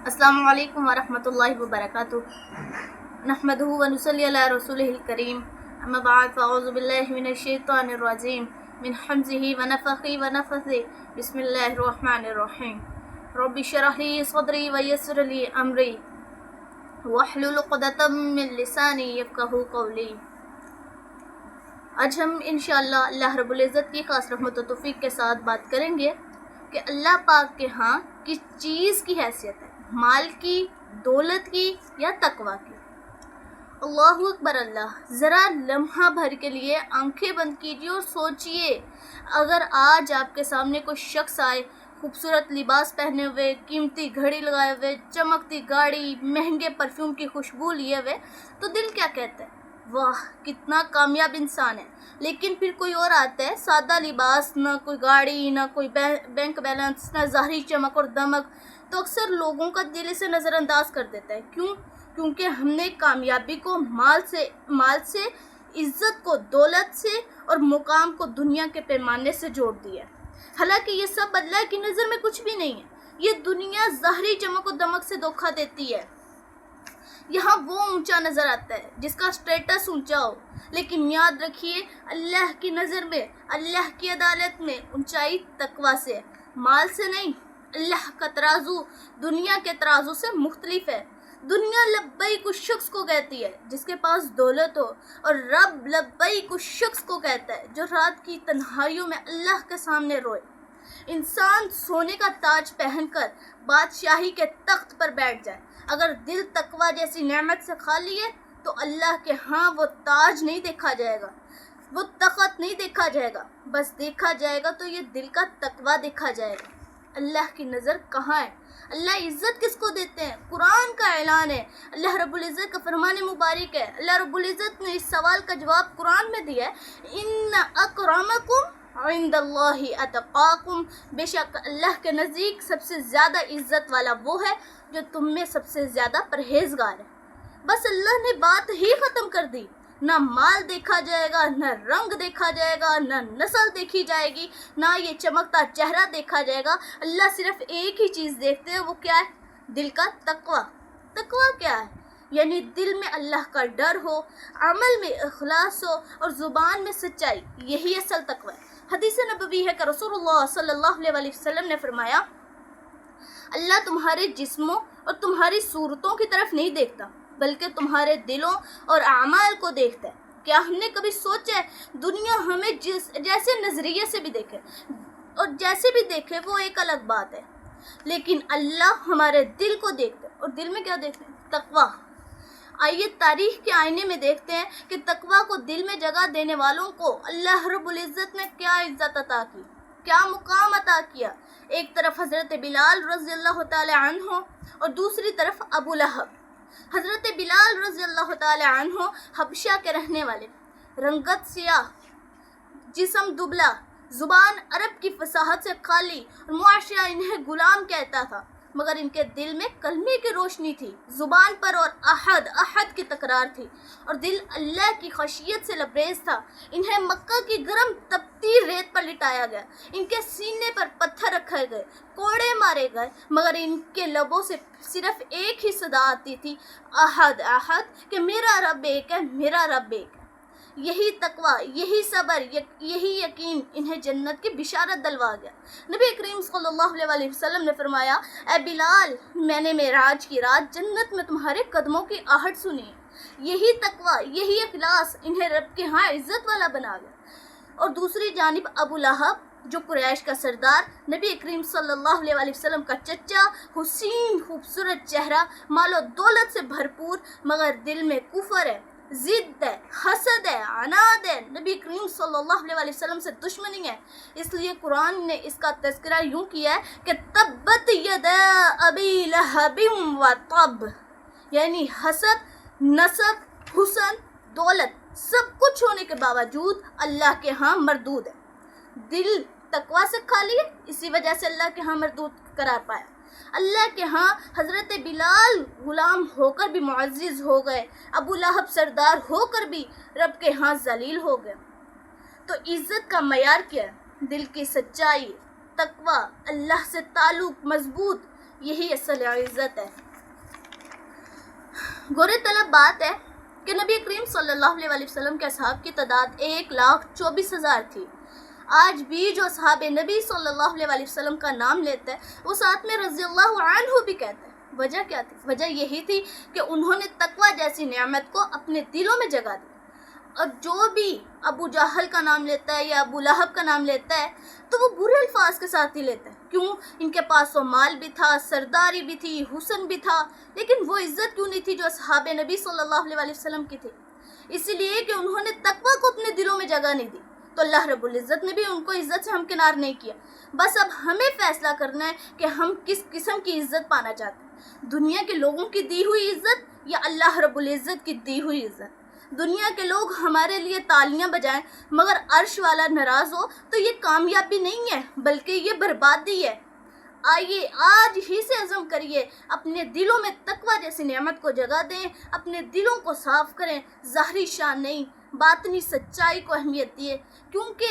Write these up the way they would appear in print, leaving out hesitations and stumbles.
अस्सलामु अलैकुम वरहमतुल्लाहि वबरकातुहू नहमदुहु व नुसल्ली अला रसूलिहिल करीम अम्मा बाद फ़अऊज़ु बिल्लाहि मिनश शैतानिर रजीम मिन हम्ज़िहि व नफ़ख़ि व नफ़्ख़िहि बिस्मिल्लाहिर रहमानिर रहीम रब्बि इश्रह ली सदरी व यस्सिर ली अमरी वहलुल उक़दतम मिन लिसानी यफ़क़हू क़ौली। आज हम इंशाअल्लाह अल्लाह रब्बुल इज़्ज़त की ख़ास रहमत व तौफ़ीक़ के साथ बात करेंगे कि अल्लाह पाक के यहाँ किस चीज़ की हैसियत है, माल की, दौलत की या तकवा की। अल्लाहु अकबर अल्लाह। ज़रा लम्हा भर के लिए आंखें बंद कीजिए और सोचिए, अगर आज आपके सामने कोई शख्स आए खूबसूरत लिबास पहने हुए, कीमती घड़ी लगाए हुए, चमकती गाड़ी, महंगे परफ्यूम की खुशबू लिए हुए, तो दिल क्या कहता है, वाह कितना कामयाब इंसान है। लेकिन फिर कोई और आता है, सादा लिबास, ना कोई गाड़ी, ना कोई बैंक बैलेंस, ना ज़ाहिरी चमक और दमक, तो अक्सर लोगों का दिल इसे नज़रअंदाज कर देता है। क्यों? क्योंकि हमने कामयाबी को माल से, इज़्ज़त को दौलत से और मुकाम को दुनिया के पैमाने से जोड़ दिया। हालांकि ये सब अल्लाह की नज़र में कुछ भी नहीं है। ये दुनिया ज़ाहिरी चमक और दमक से धोखा देती है। यहाँ वो ऊंचा नज़र आता है जिसका स्टेटस ऊंचा हो, लेकिन याद रखिए अल्लाह की नज़र में, अल्लाह की अदालत में ऊंचाई तकवा से है, माल से नहीं। अल्लाह का तराजू दुनिया के तराजू से मुख्तलिफ है। दुनिया लब्बैक उस शख्स को कहती है जिसके पास दौलत हो, और रब लब्बैक उस शख्स को कहता है जो रात की तन्हाइयों में अल्लाह के सामने रोए। इंसान सोने का ताज पहनकर बादशाही के तख्त पर बैठ जाए, अगर दिल तकवा जैसी नेमत से खाली है तो अल्लाह के हाँ वो ताज नहीं देखा जाएगा, वो तख्त नहीं देखा जाएगा, बस देखा जाएगा तो ये दिल का तकवा देखा जाएगा। अल्लाह की नज़र कहाँ है? अल्लाह इज़्ज़त किसको देते हैं? कुरान का ऐलान है, अल्लाह रब्बुल इज़्ज़त का फरमान मुबारक है। अल्लाह रब्बुल इज़्ज़त ने इस सवाल का जवाब कुरान में दिया है, इन्ना अकरमकुम इंदल्लाहि अतक़ाकुम, बेशक अल्लाह के नज़दीक सबसे ज़्यादा इज़्ज़त वाला वो है जो तुम में सबसे ज़्यादा परहेज़गार है। बस अल्लाह ने बात ही ख़त्म कर दी। ना माल देखा जाएगा, ना रंग देखा जाएगा, ना नस्ल देखी जाएगी, ना ये चमकता चेहरा देखा जाएगा। अल्लाह सिर्फ एक ही चीज़ देखते हैं, वो क्या है? दिल का तकवा। तकवा क्या है? यानी दिल में अल्लाह का डर हो, अमल में इखलास हो और ज़ुबान में सच्चाई, यही असल तकवा है। हदीस नबवी है कि रसूलुल्लाह सल्लल्लाहु अलैहि वसल्लम ने फरमाया, अल्लाह तुम्हारे जिस्मों और तुम्हारी सूरतों की तरफ नहीं देखता, बल्कि तुम्हारे दिलों और आमाल को देखता है। क्या हमने कभी सोचा है, दुनिया हमें जैसे नज़रिए से भी देखे और जैसे भी देखे वो एक अलग बात है, लेकिन अल्लाह हमारे दिल को देखता है। और दिल में क्या देखते हैं? तकवा। आइए तारीख के आईने में देखते हैं कि तकवा को दिल में जगह देने वालों को अल्लाह रब्बुल इज़्ज़त ने क्या इज़्ज़त अता की, क्या मुकाम अता किया। एक तरफ हज़रत बिलाल रज़ियल्लाहु ताला अन्हु और दूसरी तरफ अबू लहब। हज़रत बिलाल रज़ियल्लाहु ताला अन्हु हबशा के रहने वाले, रंगत सियाह, जिस्म दुबला, ज़ुबान अरब की फसाहत से खाली, और मुआशरा इन्हें गुलाम कहता था, मगर इनके दिल में कलमे की रोशनी थी, ज़ुबान पर और अहद अहद की तकरार थी, और दिल अल्लाह की खशियत से लबरेज था। इन्हें मक्का की गर्म तपती रेत पर लिटाया गया, इनके सीने पर पत्थर रखे गए, कोड़े मारे गए, मगर इनके लबों से सिर्फ एक ही सदा आती थी, अहद अहद, कि मेरा रब एक है, मेरा रब एक है। यही तकवा, यही सबर, यही यकीन इन्हें जन्नत की बिशारत दिलवा गया। नबी करीम सल्लल्लाहु अलैहि वसल्लम ने फरमाया, ए बिलाल, मैंने मेराज की रात जन्नत में तुम्हारे कदमों की आहट सुनी। यही तकवा, यही इखलास इन्हें रब के यहाँ इज़्ज़त वाला बना गया। और दूसरी जानिब अबू लहब, जो कुरैश का सरदार, नबी करीम सल्लल्लाहु अलैहि वसल्लम का चचा, हुसीन खूबसूरत चेहरा, मालो दौलत से भरपूर, मगर दिल में कुफर है, जिद है, हसद है, अनाद है, नबी करीम सल्लल्लाहु अलैहि वसल्लम से दुश्मनी है। इसलिए कुरान ने इसका तज़किरा यूँ किया है कि तब्बत यदा अबी लहबिम व तब, यानी हसद, नसब, हुसन, दौलत सब कुछ होने के बावजूद अल्लाह के यहाँ मरदूद है। दिल तकवा से खाली है, इसी वजह से अल्लाह के यहाँ मरदूद करार पाया। अल्लाह के यहाँ हज़रत बिलाल गुलाम होकर भी मुअज़्ज़िज़ हो गए, अबू लहब सरदार होकर भी रब के यहाँ ज़लील हो गए। तो इज़्ज़त का मयार क्या है? दिल की सच्चाई, तकवा, अल्लाह से ताल्लुक़ मजबूत, یہی اصل عزت ہے۔ غور طلب بات ہے کہ نبی کریم صلی اللہ علیہ وسلم کے اصحاب کی تعداد 1,24,000 تھی۔ آج بھی جو اصحاب نبی صلی اللہ علیہ وسلم کا نام لیتا ہے وہ ساتھ میں رضی اللہ عنہ بھی کہتا ہے۔ وجہ کیا تھی؟ وجہ یہی تھی کہ انہوں نے تقوی جیسی نعمت کو اپنے دلوں میں جگہ دی۔ اور جو بھی ابو جہل کا نام لیتا ہے یا ابو لہب کا نام لیتا ہے تو وہ برے الفاظ کے ساتھ ہی لیتا ہے۔ کیوں؟ ان کے پاس تو مال بھی تھا، سرداری بھی تھی، حسن بھی تھا، لیکن وہ عزت کیوں نہیں تھی جو اصحاب نبی صلی اللہ علیہ وسلم کی تھی؟ اسی لیے کہ انہوں نے تقوی کو اپنے دلوں میں جگہ نہیں دی، تو اللہ رب العزت نے بھی ان کو عزت سے ہمکنار نہیں کیا۔ بس اب ہمیں فیصلہ کرنا ہے کہ ہم کس قسم کی عزت پانا چاہتے ہیں، دنیا کے لوگوں کی دی ہوئی عزت یا اللہ رب العزت کی دی ہوئی عزت۔ دنیا کے لوگ ہمارے لیے تالیاں بجائیں مگر عرش والا ناراض ہو تو یہ کامیابی نہیں ہے بلکہ یہ بربادی ہے۔ آئیے آج ہی سے عزم کریے، اپنے دلوں میں تقوی جیسی نعمت کو جگہ دیں، اپنے دلوں کو صاف کریں، ظاہری شان نہیں باطنی سچائی کو اہمیت دیے، کیونکہ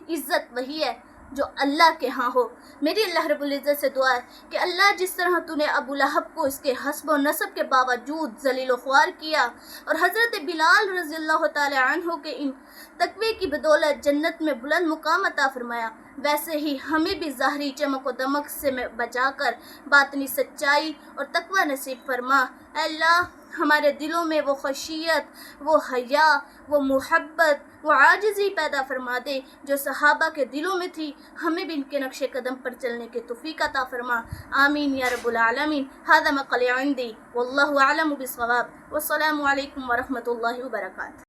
عزت وہی ہے جو اللہ کے ہاں ہو۔ میری اللہ رب العزت سے دعا ہے کہ اللہ جس طرح تو نے ابو لہب کو اس کے حسب و نسب کے باوجود ذلیل و خوار کیا اور حضرت بلال رضی اللہ تعالی عنہ کے ان تقوی کی بدولت جنت میں بلند مقام عطا فرمایا، ویسے ہی ہمیں بھی ظاہری چمک و دمک سے بچا کر باطنی سچائی اور تقوی نصیب فرما۔ اے اللہ ہمارے دلوں میں وہ خشیت، وہ حیا، وہ محبت، وہ عاجزی پیدا فرما دے جو صحابہ کے دلوں میں تھی، ہمیں بھی ان کے نقش قدم پر چلنے کی توفیق عطا فرما۔ آمین یا رب العالمین۔ ھذا ما قال عندي واللہ اعلم بالصواب، والسلام علیکم ورحمۃ اللہ وبرکاتہ۔